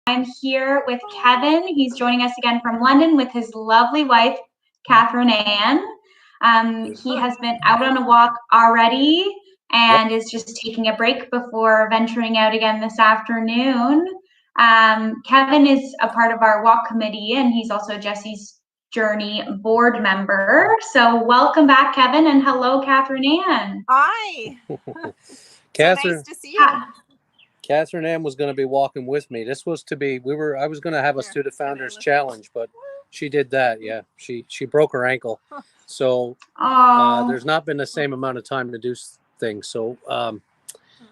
I'm here with Kevin. He's joining us again from London with his lovely wife, Catherine Ann. He has been out on a walk already and is just taking a break before venturing out again this afternoon. Kevin is a part of our walk committee, and he's also Jesse's Journey board member. So welcome back, Kevin, and hello, Catherine Ann. Hi. Catherine, so nice to see you. Catherine Ann was going to be walking with me. This was to be, I was going to have us do the Founders Challenge, but she did that. Yeah. She broke her ankle. So there's not been the same amount of time to do things. So,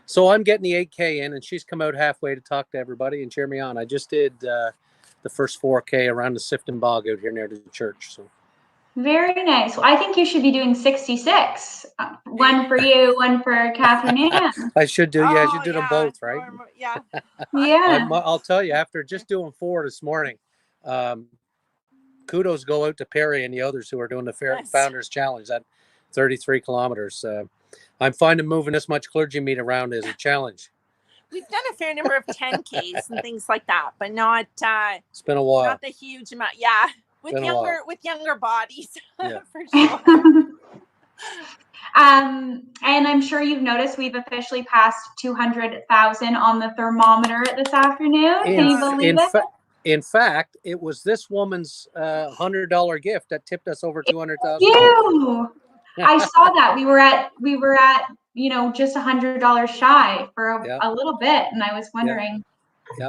so I'm getting the 8K in, and she's come out halfway to talk to everybody and cheer me on. I just did the first 4K around the Sifton Bog out here near the church. So. Very nice. Well, I think you should be doing 66. One for you, one for Catherine Ann. I should do, I should do them both, right? Yeah. Yeah. I'll tell you, after just doing 4 this morning, kudos go out to Perry and the others who are doing the Founders Challenge at 33 kilometers. I'm finding moving this much clergy meat around is a challenge. We've done a fair number of 10Ks and things like that, but not. It's been a while. Not the huge amount. Yeah. With younger bodies, yeah. for sure. And I'm sure you've noticed we've officially passed 200,000 on the thermometer this afternoon. Can you believe it? In fact, it was this woman's $100 gift that tipped us over 200,000. You, I saw that we were at just $100 shy for a little bit, and I was wondering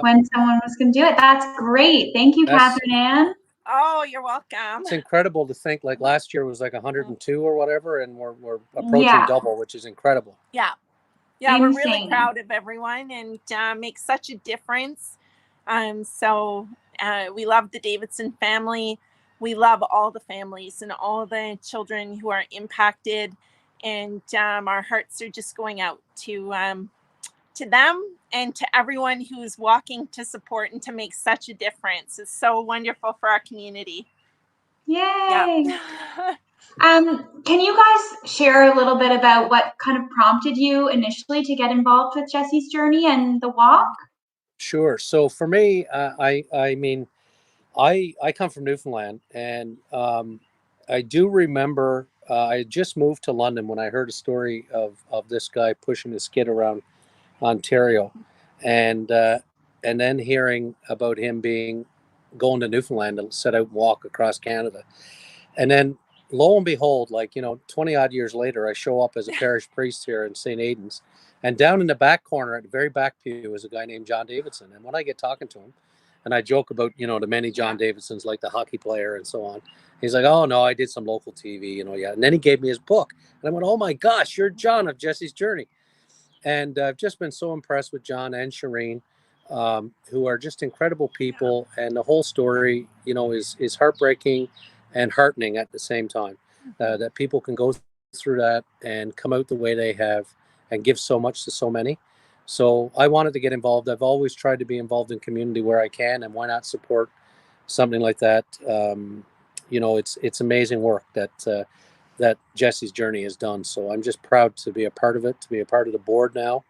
when someone was going to do it. That's great. Thank you, Catherine Ann. Oh, you're welcome. It's incredible to think like last year was like 102 or whatever, and we're approaching double, which is incredible. Yeah. Insane. We're really proud of everyone and makes such a difference. So we love the Davidson family. We love all the families and all the children who are impacted, and our hearts are just going out to them and to everyone who's walking to support and to make such a difference. It's so wonderful for our community. Yay! Yeah. Can you guys share a little bit about what kind of prompted you initially to get involved with Jesse's Journey and the walk? Sure. So for me, I come from Newfoundland, and I do remember I had just moved to London when I heard a story of this guy pushing his skid around Ontario, and then hearing about him going to Newfoundland to set out and walk across Canada, and then lo and behold, 20 odd years later, I show up as a parish priest here in St. Aidan's, and down in the back corner at the very back pew is a guy named John Davidson. And when I get talking to him, and I joke about the many John Davidsons, like the hockey player and so on, he's like, "Oh no, I did some local TV, And then he gave me his book, and I went, "Oh my gosh, you're John of Jesse's Journey." And I've just been so impressed with John and Shireen, who are just incredible people. And the whole story, is heartbreaking and heartening at the same time, that people can go through that and come out the way they have and give so much to so many. So I wanted to get involved. I've always tried to be involved in community where I can, and why not support something like that? It's amazing work that Jesse's Journey has done. So I'm just proud to be a part of it, to be a part of the board now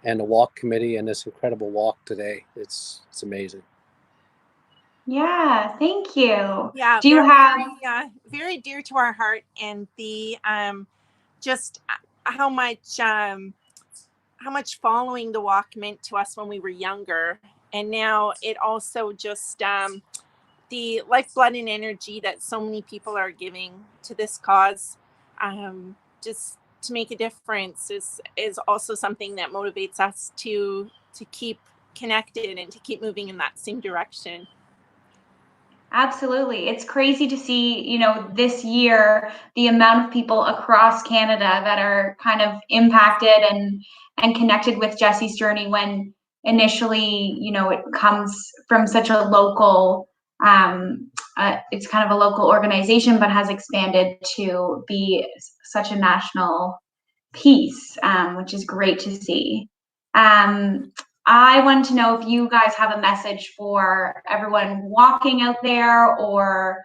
and the walk committee and this incredible walk today. It's amazing. Yeah, thank you. Yeah, do you have very dear to our heart, and the just how much following the walk meant to us when we were younger, and now it also just the lifeblood and energy that so many people are giving to this cause, just to make a difference is also something that motivates us to keep connected and to keep moving in that same direction. Absolutely. It's crazy to see, this year, the amount of people across Canada that are kind of impacted and connected with Jesse's Journey, when initially, it comes from such a local, it's kind of a local organization, but has expanded to be such a national piece, which is great to see. I wanted to know if you guys have a message for everyone walking out there, or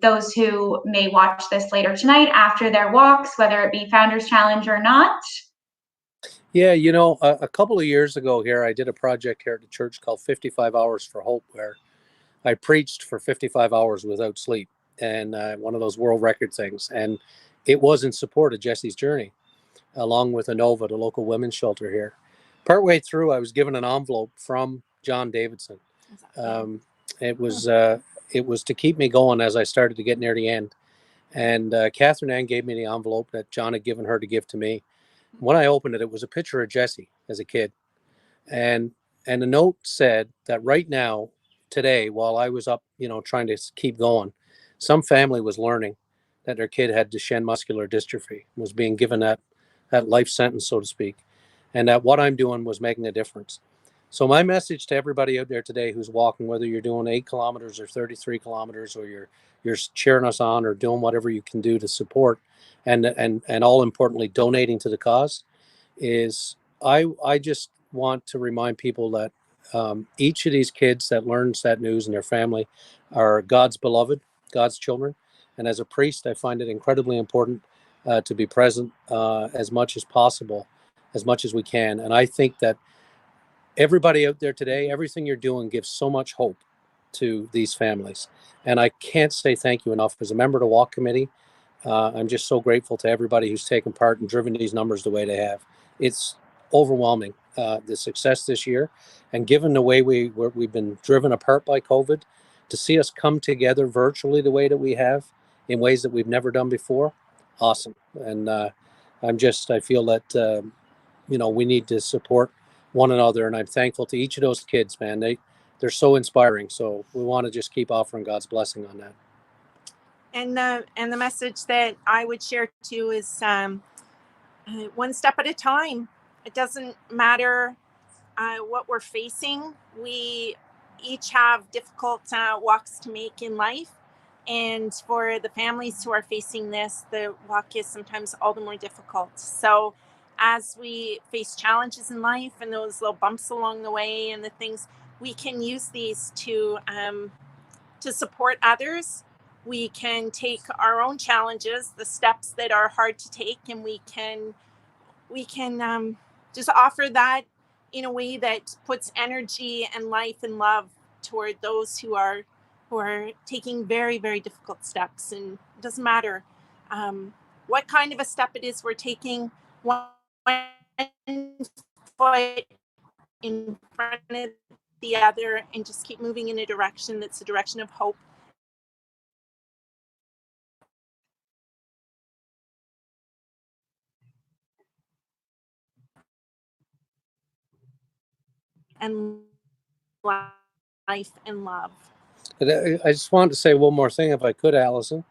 those who may watch this later tonight after their walks, whether it be Founders Challenge or not. Yeah, you know, a couple of years ago here, I did a project here at the church called 55 Hours for Hope, where I preached for 55 hours without sleep, and one of those world record things. And it was in support of Jesse's journey, along with Inova, the local women's shelter here. Partway through, I was given an envelope from John Davidson. Um, it was to keep me going as I started to get near the end. And Catherine Ann gave me the envelope that John had given her to give to me. When I opened it, it was a picture of Jesse as a kid, and the note said that right now, today, while I was up, you know, trying to keep going, some family was learning that their kid had Duchenne muscular dystrophy, was being given that life sentence, so to speak, and that what I'm doing was making a difference. So my message to everybody out there today who's walking, whether you're doing 8 kilometers or 33 kilometers, or you're cheering us on or doing whatever you can do to support, and all importantly, donating to the cause, is I just want to remind people that each of these kids that learns that news and their family are God's beloved, God's children. And as a priest, I find it incredibly important to be present as much as possible, as much as we can. And I think that everybody out there today, everything you're doing gives so much hope to these families. And I can't say thank you enough. As a member of the walk committee, I'm just so grateful to everybody who's taken part and driven these numbers the way they have. It's overwhelming, the success this year. And given the way we've been driven apart by COVID, to see us come together virtually the way that we have, in ways that we've never done before, awesome. And I feel that, you know, we need to support one another. And I'm thankful to each of those kids, man. They're so inspiring. So we want to just keep offering God's blessing on that. And the message that I would share too is one step at a time. It doesn't matter what we're facing. We each have difficult walks to make in life. And for the families who are facing this, the walk is sometimes all the more difficult. So as we face challenges in life and those little bumps along the way and the things, we can use these to support others. We can take our own challenges, the steps that are hard to take, and we can just offer that in a way that puts energy and life and love toward those who are taking very, very difficult steps. And it doesn't matter what kind of a step it is we're taking, one foot in front of the other, and just keep moving in a direction that's a direction of hope. And life and love. I just wanted to say one more thing, if I could, Allison.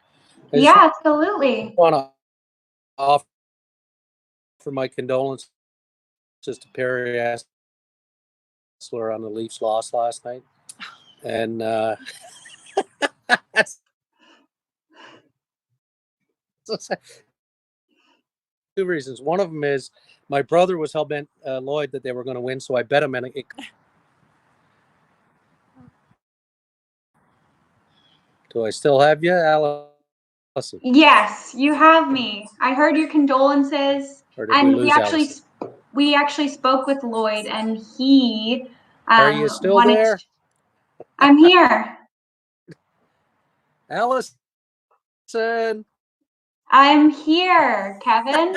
Yeah, absolutely. I want to offer my condolences to Perry Essler on the Leafs loss last night. And two reasons. One of them is my brother was hell-bent, Lloyd, that they were going to win, so I bet him. And do I still have you, Allison? Yes, you have me. I heard your condolences, and we actually spoke with Lloyd, and he are you still there? I'm here. Allison, I'm here, Kevin.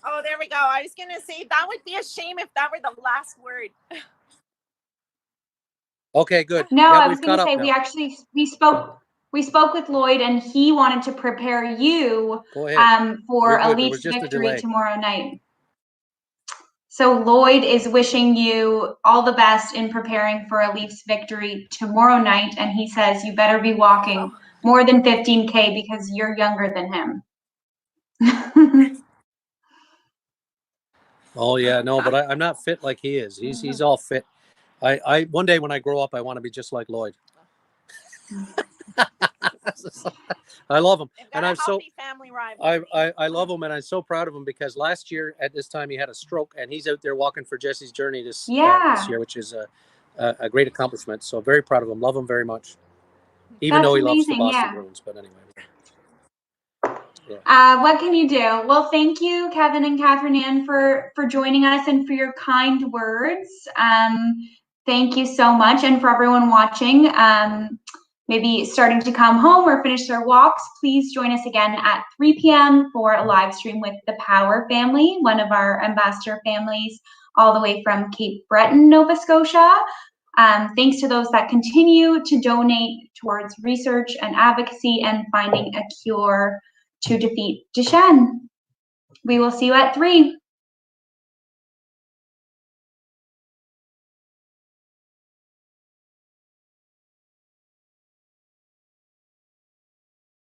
Oh, there we go. I was going to say that would be a shame if that were the last word. Okay, good. No, I was going to say we spoke with Lloyd, and he wanted to prepare you for a Leafs victory tomorrow night. So Lloyd is wishing you all the best in preparing for a Leafs victory tomorrow night, and he says you better be walking more than 15K because you're younger than him. Oh yeah, no, but I'm not fit like he is. He's all fit. I one day when I grow up, I want to be just like Lloyd. I love him, and I'm so I love him, and I'm so proud of him because last year at this time he had a stroke, and he's out there walking for Jesse's journey this year, which is a great accomplishment. So very proud of him. Love him very much, even though he loves the Boston Bruins. But anyway. What can you do? Well, thank you, Kevin and Catherine Ann, for joining us and for your kind words. Thank you so much, and for everyone watching, maybe starting to come home or finish their walks, please join us again at 3 p.m. for a live stream with the Power family, one of our ambassador families, all the way from Cape Breton, Nova Scotia. Thanks to those that continue to donate towards research and advocacy and finding a cure to defeat Duchenne. We will see you at 3.